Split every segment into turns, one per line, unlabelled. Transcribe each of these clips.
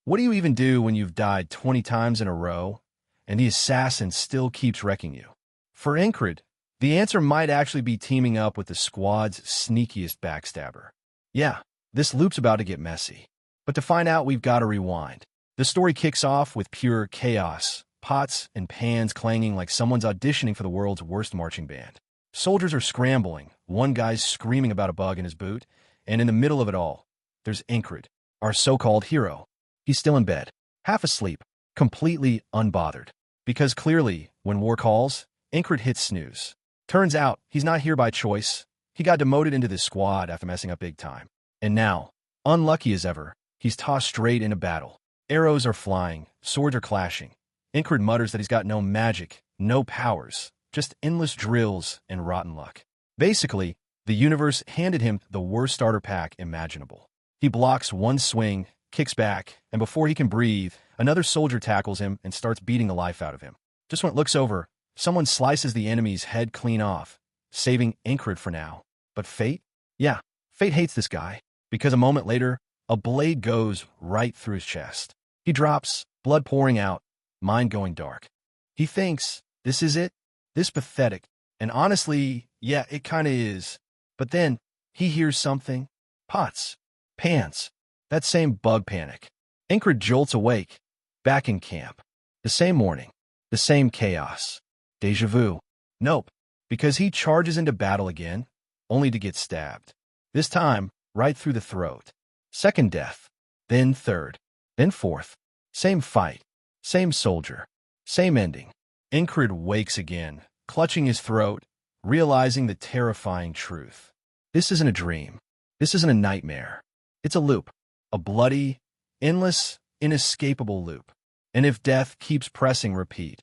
What do you even do when you've died 20 times in a row and the assassin still keeps wrecking you? For Incred, the answer might actually be teaming up with the squad's sneakiest backstabber. Yeah, this loop's about to get messy. But to find out, we've got to rewind. The story kicks off with pure chaos, pots and pans clanging like someone's auditioning for the world's worst marching band. Soldiers are scrambling, one guy's screaming about a bug in his boot, and in the middle of it all, there's Incred, our so-called hero. He's still in bed, half asleep, completely unbothered. Because clearly, when war calls, Incred hits snooze. Turns out, he's not here by choice. He got demoted into this squad after messing up big time. And now, unlucky as ever, he's tossed straight into battle. Arrows are flying, swords are clashing. Incred mutters that he's got no magic, no powers, just endless drills and rotten luck. Basically, the universe handed him the worst starter pack imaginable. He blocks one swing, kicks back, and before he can breathe, another soldier tackles him and starts beating the life out of him. Just when it looks over, someone slices the enemy's head clean off, saving Incred for now. But fate? Yeah, fate hates this guy, because a moment later, a blade goes right through his chest. He drops, blood pouring out, mind going dark. He thinks, this is it? This pathetic. And honestly, yeah, it kinda is. But then, he hears something. Pots. Pans. That same bug panic. Incred jolts awake, back in camp. The same morning. The same chaos. Deja vu. Nope, because he charges into battle again, only to get stabbed. This time, right through the throat. Second death. Then third. Then fourth. Same fight. Same soldier. Same ending. Incred wakes again, clutching his throat, realizing the terrifying truth. This isn't a dream. This isn't a nightmare. It's a loop. A bloody, endless, inescapable loop. And if death keeps pressing repeat,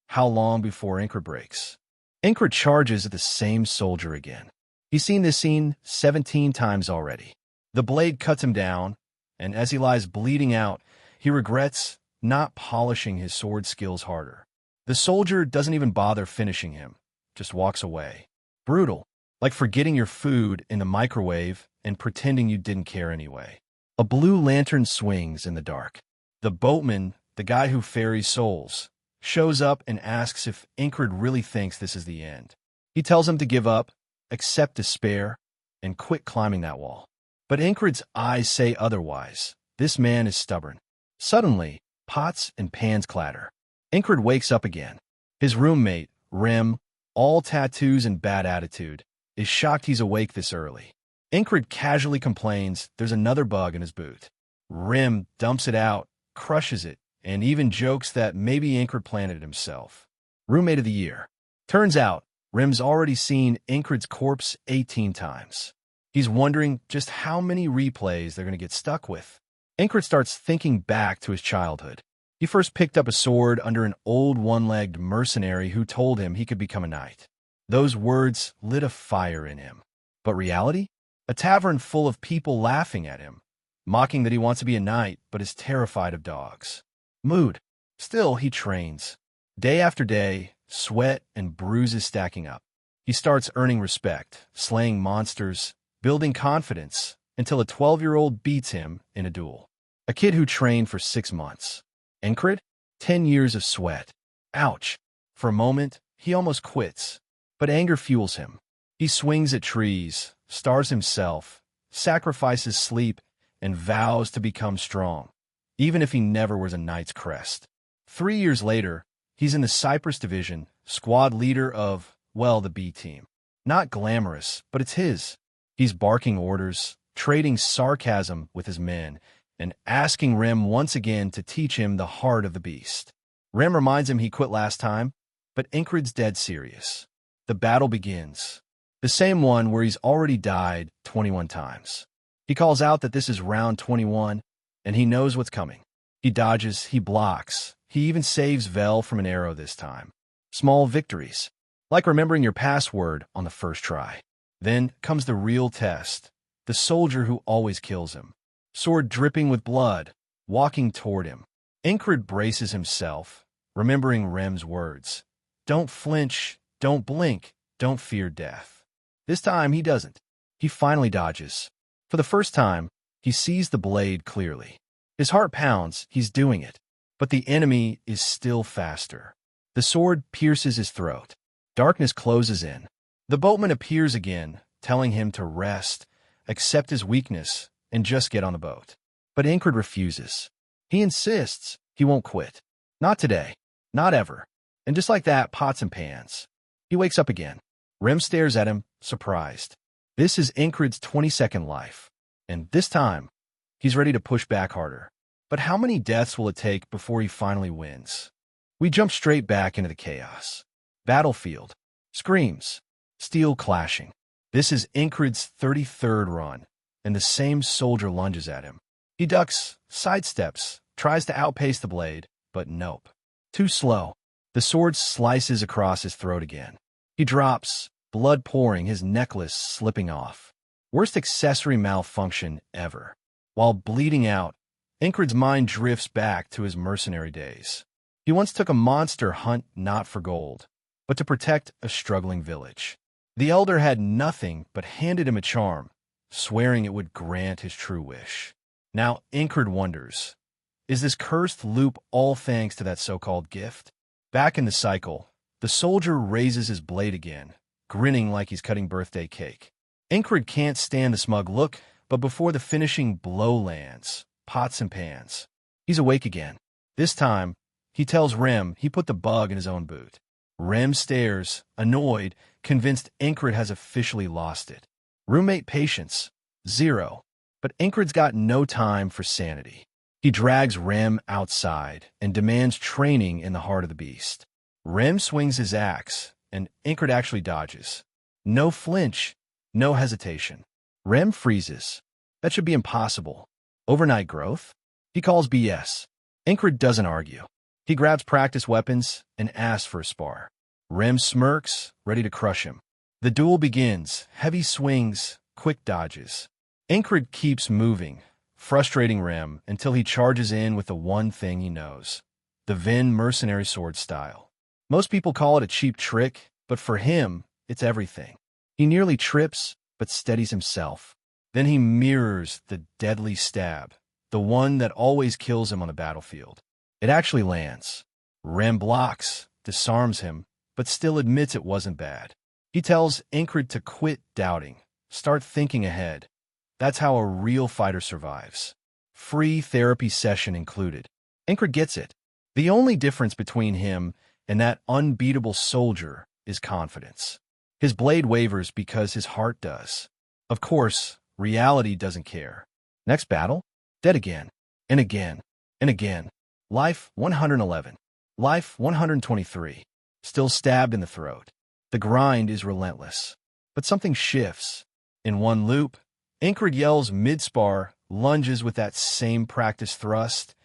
how long before Incred breaks? Incred charges at the same soldier again. He's seen this scene 17 times already. The blade cuts him down, and as he lies bleeding out, he regrets not polishing his sword skills harder. The soldier doesn't even bother finishing him, just walks away. Brutal, like forgetting your food in the microwave and pretending you didn't care anyway. A blue lantern swings in the dark. The boatman, the guy who ferries souls, shows up and asks if Incred really thinks this is the end. He tells him to give up, accept despair, and quit climbing that wall. But Incred's eyes say otherwise. This man is stubborn. Suddenly, pots and pans clatter. Incred wakes up again. His roommate, Rem, all tattoos and bad attitude, is shocked he's awake this early. Incred casually complains there's another bug in his boot. Rem dumps it out, crushes it, and even jokes that maybe Incred planted it himself. Roommate of the year. Turns out, Rem's already seen Incred's corpse 18 times. He's wondering just how many replays they're going to get stuck with. Incred starts thinking back to his childhood. He first picked up a sword under an old one-legged mercenary who told him he could become a knight. Those words lit a fire in him. But reality? A tavern full of people laughing at him, mocking that he wants to be a knight but is terrified of dogs. Mood. Still, he trains. Day after day, sweat and bruises stacking up. He starts earning respect, slaying monsters, building confidence, until a 12-year-old beats him in a duel. A kid who trained for 6 months. Incred? 10 years of sweat. Ouch. For a moment, he almost quits. But anger fuels him. He swings at trees, stars himself, sacrifices sleep, and vows to become strong, even if he never wears a knight's crest. 3 years later, he's in the Cyprus Division, squad leader of, well, the B team. Not glamorous, but it's his. He's barking orders, trading sarcasm with his men, and asking Rem once again to teach him the heart of the beast. Rem reminds him he quit last time, but Incred's dead serious. The battle begins. The same one where he's already died 21 times. He calls out that this is round 21, and he knows what's coming. He dodges, he blocks. He even saves Vel from an arrow this time. Small victories, like remembering your password on the first try. Then comes the real test, the soldier who always kills him. Sword dripping with blood, walking toward him. Incred braces himself, remembering Rem's words. Don't flinch, don't blink, don't fear death. This time he doesn't. He finally dodges. For the first time, he sees the blade clearly. His heart pounds, he's doing it. But the enemy is still faster. The sword pierces his throat. Darkness closes in. The boatman appears again, telling him to rest, accept his weakness, and just get on the boat. But Incred refuses. He insists he won't quit. Not today. Not ever. And just like that, pots and pans. He wakes up again. Rem stares at him, surprised. This is Incred's 22nd life. And this time, he's ready to push back harder. But how many deaths will it take before he finally wins? We jump straight back into the chaos. Battlefield. Screams. Steel clashing. This is Incred's 33rd run, and the same soldier lunges at him. He ducks, sidesteps, tries to outpace the blade, but nope. Too slow. The sword slices across his throat again. He drops, blood pouring, his necklace slipping off. Worst accessory malfunction ever. While bleeding out, Incred's mind drifts back to his mercenary days. He once took a monster hunt not for gold, but to protect a struggling village. The elder had nothing but handed him a charm, swearing it would grant his true wish. Now Incred wonders, is this cursed loop all thanks to that so-called gift? Back in the cycle, the soldier raises his blade again, grinning like he's cutting birthday cake. Incred can't stand the smug look, but before the finishing blow lands, pots and pans, he's awake again. This time, he tells Rem he put the bug in his own boot. Rem stares, annoyed, convinced Incred has officially lost it. Roommate patience, 0. But Incred's got no time for sanity. He drags Rem outside and demands training in the heart of the beast. Rem swings his axe, and Incred actually dodges. No flinch, no hesitation. Rem freezes. That should be impossible. Overnight growth? He calls BS. Incred doesn't argue. He grabs practice weapons and asks for a spar. Rem smirks, ready to crush him. The duel begins, heavy swings, quick dodges. Incred keeps moving, frustrating Rem until he charges in with the one thing he knows, the Vin mercenary sword style. Most people call it a cheap trick, but for him, it's everything. He nearly trips, but steadies himself. Then he mirrors the deadly stab, the one that always kills him on the battlefield. It actually lands. Rem blocks, disarms him, but still admits it wasn't bad. He tells Incred to quit doubting, start thinking ahead. That's how a real fighter survives. Free therapy session included. Incred gets it. The only difference between him and that unbeatable soldier is confidence. His blade wavers because his heart does. Of course, reality doesn't care. Next battle? Dead again. And again. And again. Life 111. Life 123. Still stabbed in the throat. The grind is relentless. But something shifts. In one loop, Incred yells mid-spar, lunges with that same practice thrust,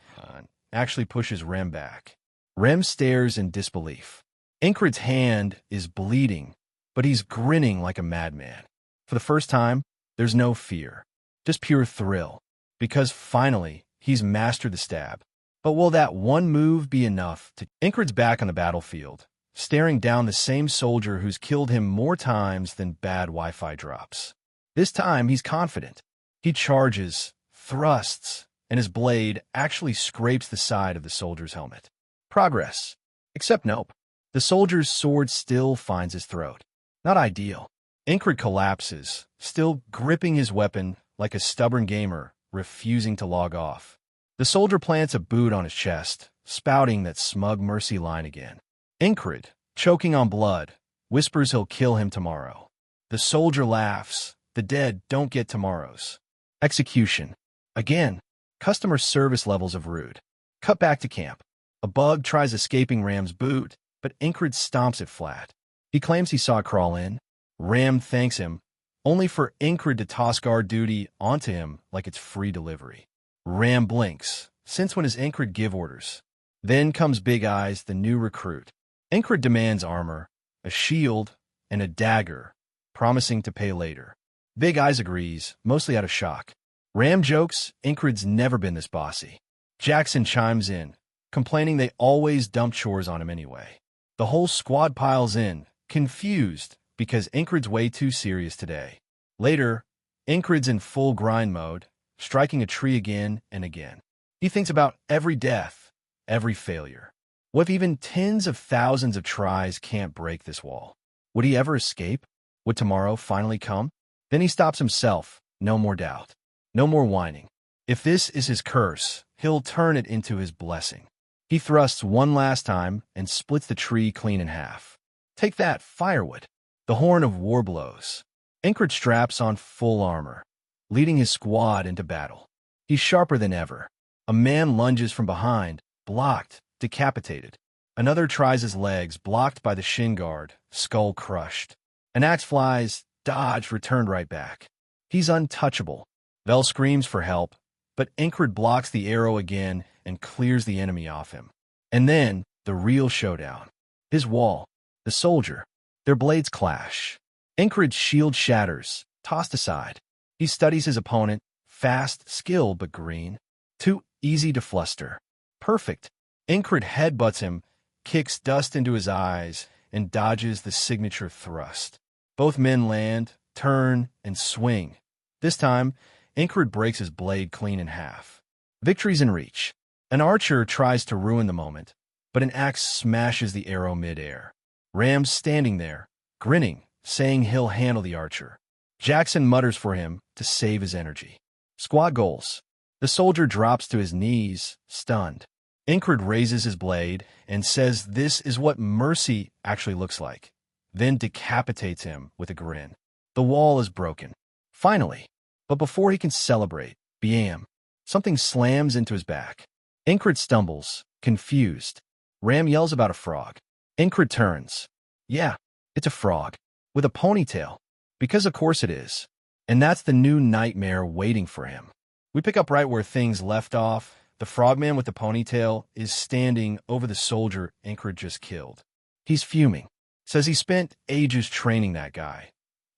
actually pushes Rem back. Rem stares in disbelief. Incred's hand is bleeding, but he's grinning like a madman. For the first time, there's no fear, just pure thrill, because finally, he's mastered the stab. But will that one move be enough to... Incred's back on the battlefield, staring down the same soldier who's killed him more times than bad Wi-Fi drops. This time, he's confident. He charges, thrusts, and his blade actually scrapes the side of the soldier's helmet. Progress. Except nope. The soldier's sword still finds his throat. Not ideal. Incred collapses, still gripping his weapon like a stubborn gamer, refusing to log off. The soldier plants a boot on his chest, spouting that smug mercy line again. Incred, choking on blood, whispers he'll kill him tomorrow. The soldier laughs. The dead don't get tomorrows. Execution. Again. Customer service levels of rude. Cut back to camp. A bug tries escaping Ram's boot, but Incred stomps it flat. He claims he saw it crawl in. Ram thanks him, only for Incred to toss guard duty onto him like it's free delivery. Ram blinks, since when does Incred give orders? Then comes Big Eyes, the new recruit. Incred demands armor, a shield, and a dagger, promising to pay later. Big Eyes agrees, mostly out of shock. Ram jokes Incred's never been this bossy. Jackson chimes in, complaining they always dump chores on him anyway. The whole squad piles in, confused, because Incred's way too serious today. Later, Incred's in full grind mode, striking a tree again and again. He thinks about every death, every failure. What if even tens of thousands of tries can't break this wall? Would he ever escape? Would tomorrow finally come? Then he stops himself. No more doubt. No more whining. If this is his curse, he'll turn it into his blessing. He thrusts one last time and splits the tree clean in half. Take that, firewood. The horn of war blows. Incred straps on full armor, leading his squad into battle. He's sharper than ever. A man lunges from behind, blocked, decapitated. Another tries his legs, blocked by the shin guard, skull crushed. An axe flies, dodged, returned right back. He's untouchable. Vel screams for help, but Incred blocks the arrow again and clears the enemy off him. And then, the real showdown. His wall, the soldier, their blades clash. Incred's shield shatters, tossed aside. He studies his opponent, fast, skilled, but green. Too easy to fluster. Perfect. Incred headbutts him, kicks dust into his eyes, and dodges the signature thrust. Both men land, turn, and swing. This time, Incred breaks his blade clean in half. Victory's in reach. An archer tries to ruin the moment, but an axe smashes the arrow mid-air. Ram's standing there, grinning, saying he'll handle the archer. Jackson mutters for him to save his energy. Squad goals. The soldier drops to his knees, stunned. Incred raises his blade and says this is what mercy actually looks like, then decapitates him with a grin. The wall is broken. Finally. But before he can celebrate, bam, something slams into his back. Incred stumbles, confused. Ram yells about a frog. Incred turns. Yeah, it's a frog. With a ponytail. Because of course it is. And that's the new nightmare waiting for him. We pick up right where things left off. The frogman with the ponytail is standing over the soldier Incred just killed. He's fuming. Says he spent ages training that guy.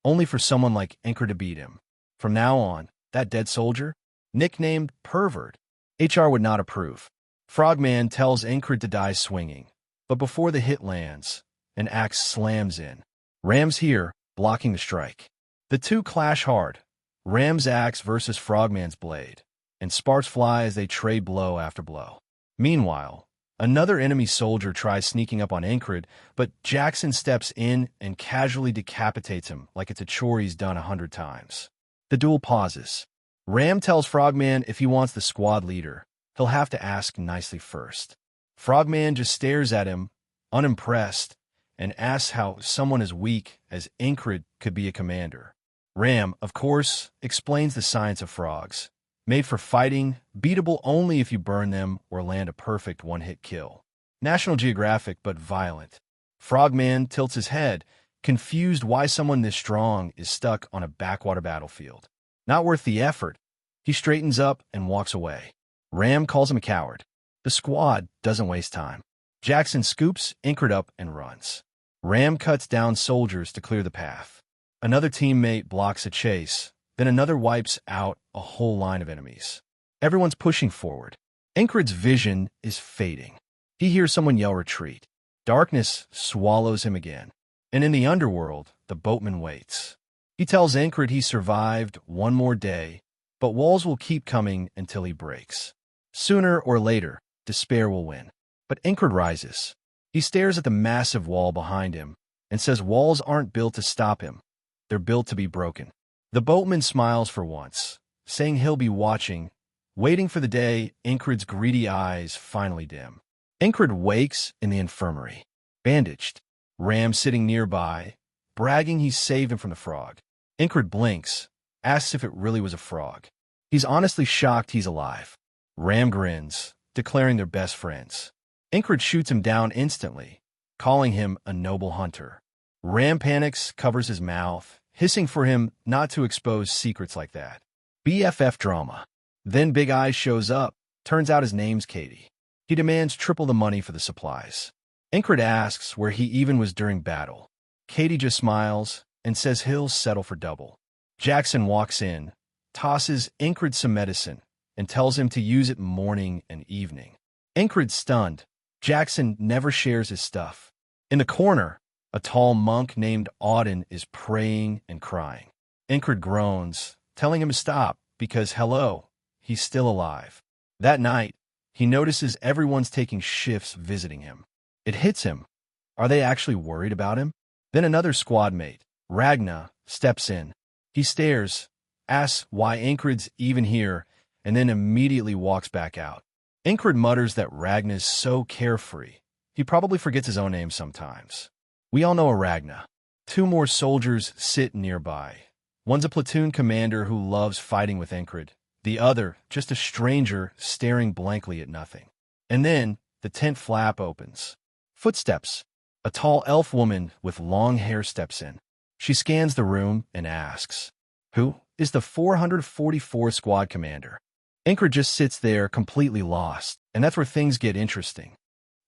Only for someone like Incred to beat him. From now on, that dead soldier, nicknamed Pervert, HR would not approve. Frogman tells Incred to die swinging. But before the hit lands, an axe slams in. Ram's here, blocking the strike. The two clash hard. Ram's axe versus Frogman's blade. And sparks fly as they trade blow after blow. Meanwhile, another enemy soldier tries sneaking up on Incred, but Jackson steps in and casually decapitates him like it's a chore he's done 100 times. The duel pauses. Ram tells Frogman if he wants the squad leader, he'll have to ask nicely first. Frogman just stares at him, unimpressed, and asks how someone as weak as Incred could be a commander. Ram, of course, explains the science of frogs. Made for fighting, beatable only if you burn them or land a perfect one-hit kill. National Geographic, but violent. Frogman tilts his head, confused why someone this strong is stuck on a backwater battlefield. Not worth the effort. He straightens up and walks away. Ram calls him a coward. The squad doesn't waste time. Jackson scoops Incred up and runs. Ram cuts down soldiers to clear the path. Another teammate blocks a chase, then another wipes out a whole line of enemies. Everyone's pushing forward. Incred's vision is fading. He hears someone yell retreat. Darkness swallows him again. And in the underworld, the boatman waits. He tells Incred he survived one more day, but walls will keep coming until he breaks. Sooner or later, despair will win. But Incred rises. He stares at the massive wall behind him and says walls aren't built to stop him. They're built to be broken. The boatman smiles for once, saying he'll be watching, waiting for the day Incred's greedy eyes finally dim. Incred wakes in the infirmary, bandaged. Ram sitting nearby, bragging he saved him from the frog. Incred blinks, asks if it really was a frog. He's honestly shocked he's alive. Ram grins, declaring they're best friends. Incred shoots him down instantly, calling him a noble hunter. Ram panics, covers his mouth, hissing for him not to expose secrets like that. BFF drama. Then Big Eyes shows up. Turns out his name's Katie. He demands triple the money for the supplies. Incred asks where he even was during battle. Katie just smiles and says he'll settle for double. Jackson walks in, tosses Incred some medicine, and tells him to use it morning and evening. Incred's stunned. Jackson never shares his stuff. In the corner, a tall monk named Auden is praying and crying. Incred groans, telling him to stop because, hello, he's still alive. That night, he notices everyone's taking shifts visiting him. It hits him. Are they actually worried about him? Then another squad mate, Ragna, steps in. He stares, asks why Incrid's even here, and then immediately walks back out. Incrid mutters that Ragna's so carefree. He probably forgets his own name sometimes. We all know a Ragna. Two more soldiers sit nearby. One's a platoon commander who loves fighting with Incrid. The other, just a stranger staring blankly at nothing. And then, the tent flap opens. Footsteps. A tall elf woman with long hair steps in. She scans the room and asks, "Who is the 444 squad commander?" Incrid just sits there completely lost, and that's where things get interesting.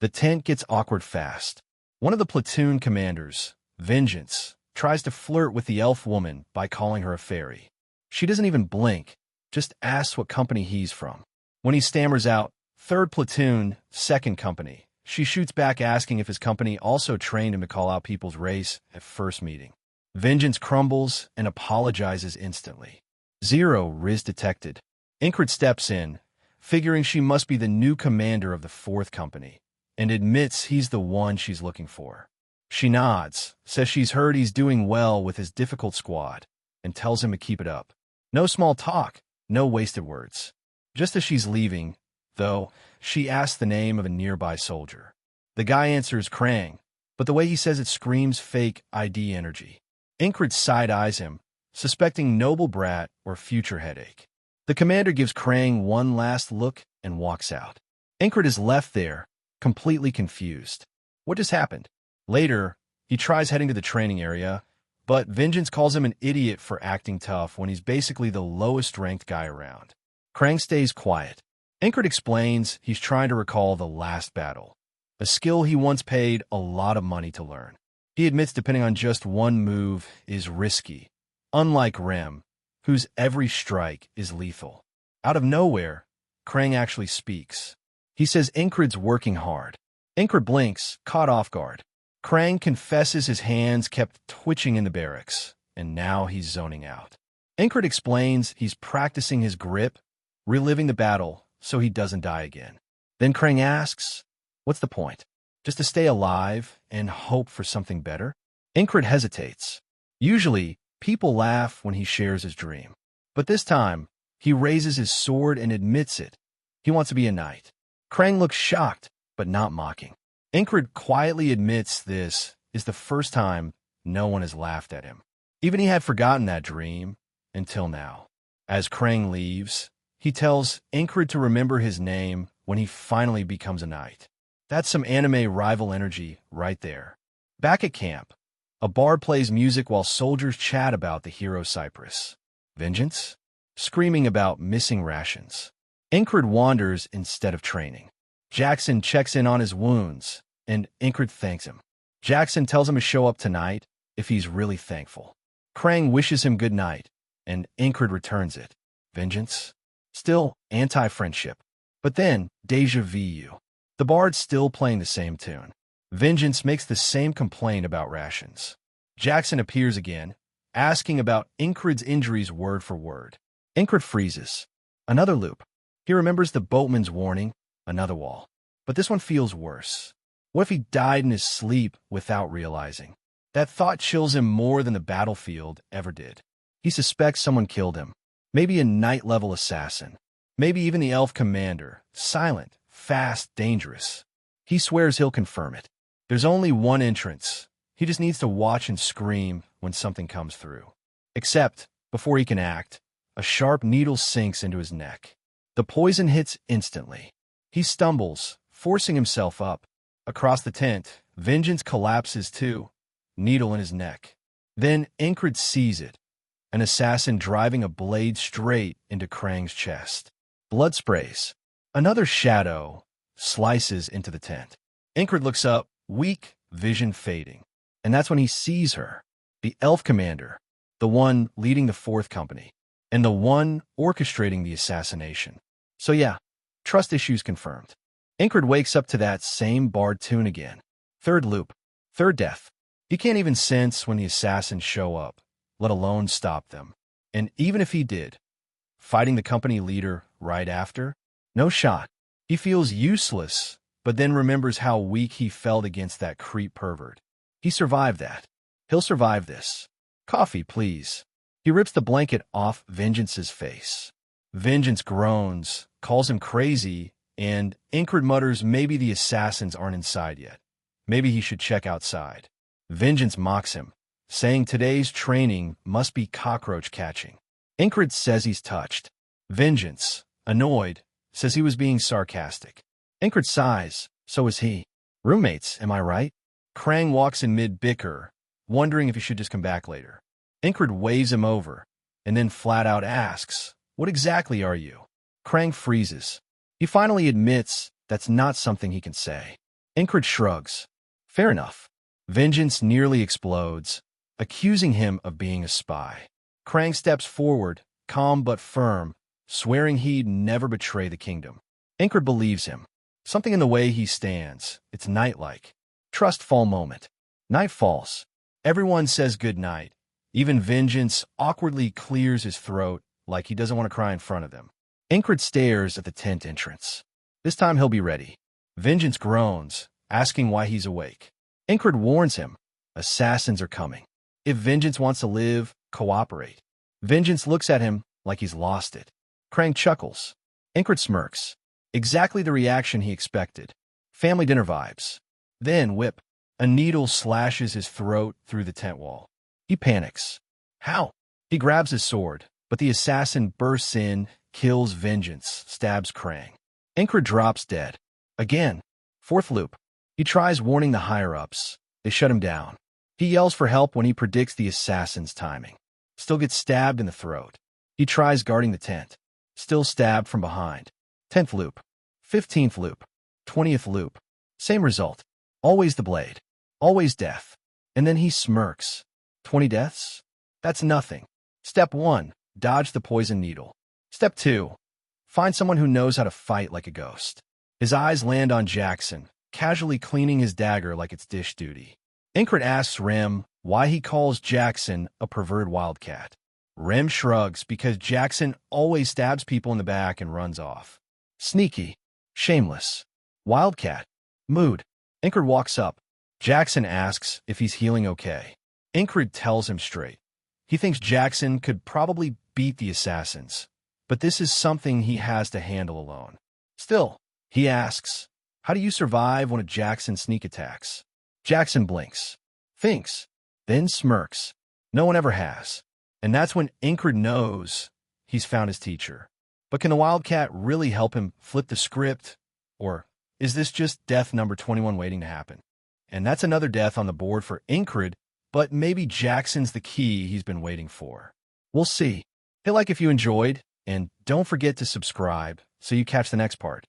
The tent gets awkward fast. One of the platoon commanders, Vengeance, tries to flirt with the elf woman by calling her a fairy. She doesn't even blink, just asks what company he's from. When he stammers out, "3rd Platoon, 2nd Company," she shoots back asking if his company also trained him to call out people's race at first meeting. Vengeance crumbles and apologizes instantly. Zero Riz detected. Incrid steps in, figuring she must be the new commander of the 4th Company, and admits he's the one she's looking for. She nods, says she's heard he's doing well with his difficult squad, and tells him to keep it up. No small talk, no wasted words. Just as she's leaving, though, she asks the name of a nearby soldier. The guy answers Krang, but the way he says it screams fake ID energy. Incrid side-eyes him, suspecting noble brat or future headache. The commander gives Krang one last look and walks out. Incrid is left there, completely confused. What just happened? Later, he tries heading to the training area, but Vengeance calls him an idiot for acting tough when he's basically the lowest-ranked guy around. Krang stays quiet. Incrid explains he's trying to recall the last battle, a skill he once paid a lot of money to learn. He admits depending on just one move is risky, unlike Rem, whose every strike is lethal. Out of nowhere, Krang actually speaks. He says Incrid's working hard. Incrid blinks, caught off guard. Krang confesses his hands kept twitching in the barracks, and now he's zoning out. Incrid explains he's practicing his grip, reliving the battle so he doesn't die again. Then Krang asks, what's the point? Just to stay alive and hope for something better? Incrid hesitates. Usually, people laugh when he shares his dream. But this time, he raises his sword and admits it. He wants to be a knight. Krang looks shocked, but not mocking. Incrid quietly admits this is the first time no one has laughed at him. Even he had forgotten that dream until now. As Krang leaves, he tells Incrid to remember his name when he finally becomes a knight. That's some anime rival energy right there. Back at camp, a bard plays music while soldiers chat about the hero Cypress. Vengeance? Screaming about missing rations. Incrid wanders instead of training. Jackson checks in on his wounds, and Incrid thanks him. Jackson tells him to show up tonight if he's really thankful. Krang wishes him good night, and Incrid returns it. Vengeance? Still anti-friendship. But then, deja vu. The bard's still playing the same tune. Vengeance makes the same complaint about rations. Jackson appears again, asking about Incrid's injuries word for word. Incrid freezes. Another loop. He remembers the boatman's warning, another wall. But this one feels worse. What if he died in his sleep without realizing? That thought chills him more than the battlefield ever did. He suspects someone killed him. Maybe a knight-level assassin. Maybe even the elf commander. Silent, fast, dangerous. He swears he'll confirm it. There's only one entrance. He just needs to watch and scream when something comes through. Except, before he can act, a sharp needle sinks into his neck. The poison hits instantly. He stumbles, forcing himself up. Across the tent, Vengeance collapses too, needle in his neck. Then Incrid sees it, an assassin driving a blade straight into Krang's chest. Blood sprays. Another shadow slices into the tent. Incrid looks up, weak, vision fading. And that's when he sees her, the elf commander, the one leading the 4th Company, and the one orchestrating the assassination. So yeah, trust issues confirmed. Incrid wakes up to that same bard tune again. Third loop. Third death. He can't even sense when the assassins show up, let alone stop them. And even if he did, fighting the company leader right after? No shot. He feels useless, but then remembers how weak he felt against that creep pervert. He survived that. He'll survive this. Coffee, please. He rips the blanket off Vengeance's face. Vengeance groans, calls him crazy, and Incred mutters maybe the assassins aren't inside yet. Maybe he should check outside. Vengeance mocks him, saying today's training must be cockroach catching. Incred says he's touched. Vengeance, annoyed, says he was being sarcastic. Incred sighs, so is he. Roommates, am I right? Krang walks in mid-bicker, wondering if he should just come back later. Incred waves him over, and then flat out asks, "What exactly are you?" Krang freezes. He finally admits that's not something he can say. Incred shrugs. Fair enough. Vengeance nearly explodes, accusing him of being a spy. Krang steps forward, calm but firm, swearing he'd never betray the kingdom. Incred believes him. Something in the way he stands. It's night-like. Trust fall moment. Night falls. Everyone says good night. Even Vengeance awkwardly clears his throat like he doesn't want to cry in front of them. Incred stares at the tent entrance. This time he'll be ready. Vengeance groans, asking why he's awake. Incred warns him. Assassins are coming. If Vengeance wants to live, cooperate. Vengeance looks at him like he's lost it. Krang chuckles. Incred smirks. Exactly the reaction he expected. Family dinner vibes. Then whip. A needle slashes his throat through the tent wall. He panics. How? He grabs his sword, but the assassin bursts in, kills Vengeance, stabs Krang. Incred drops dead. Again. Fourth loop. He tries warning the higher-ups. They shut him down. He yells for help when he predicts the assassin's timing. Still gets stabbed in the throat. He tries guarding the tent. Still stabbed from behind. 10th loop. 15th loop. 20th loop. Same result. Always the blade. Always death. And then he smirks. 20 deaths? That's nothing. Step 1. Dodge the poison needle. Step 2. Find someone who knows how to fight like a ghost. His eyes land on Jackson, casually cleaning his dagger like it's dish duty. Incred asks Rem why he calls Jackson a perverted wildcat. Rem shrugs because Jackson always stabs people in the back and runs off. Sneaky. Shameless. Wildcat. Mood. Incred walks up. Jackson asks if he's healing okay. Incred tells him straight. He thinks Jackson could probably beat the assassins, but this is something he has to handle alone. Still, he asks, how do you survive one of Jackson's sneak attacks? Jackson blinks, thinks, then smirks. No one ever has. And that's when Incred knows he's found his teacher. But can the Wildcat really help him flip the script? Or is this just death number 21 waiting to happen? And that's another death on the board for Incred, but maybe Jackson's the key he's been waiting for. We'll see. Hit like if you enjoyed, and don't forget to subscribe so you catch the next part.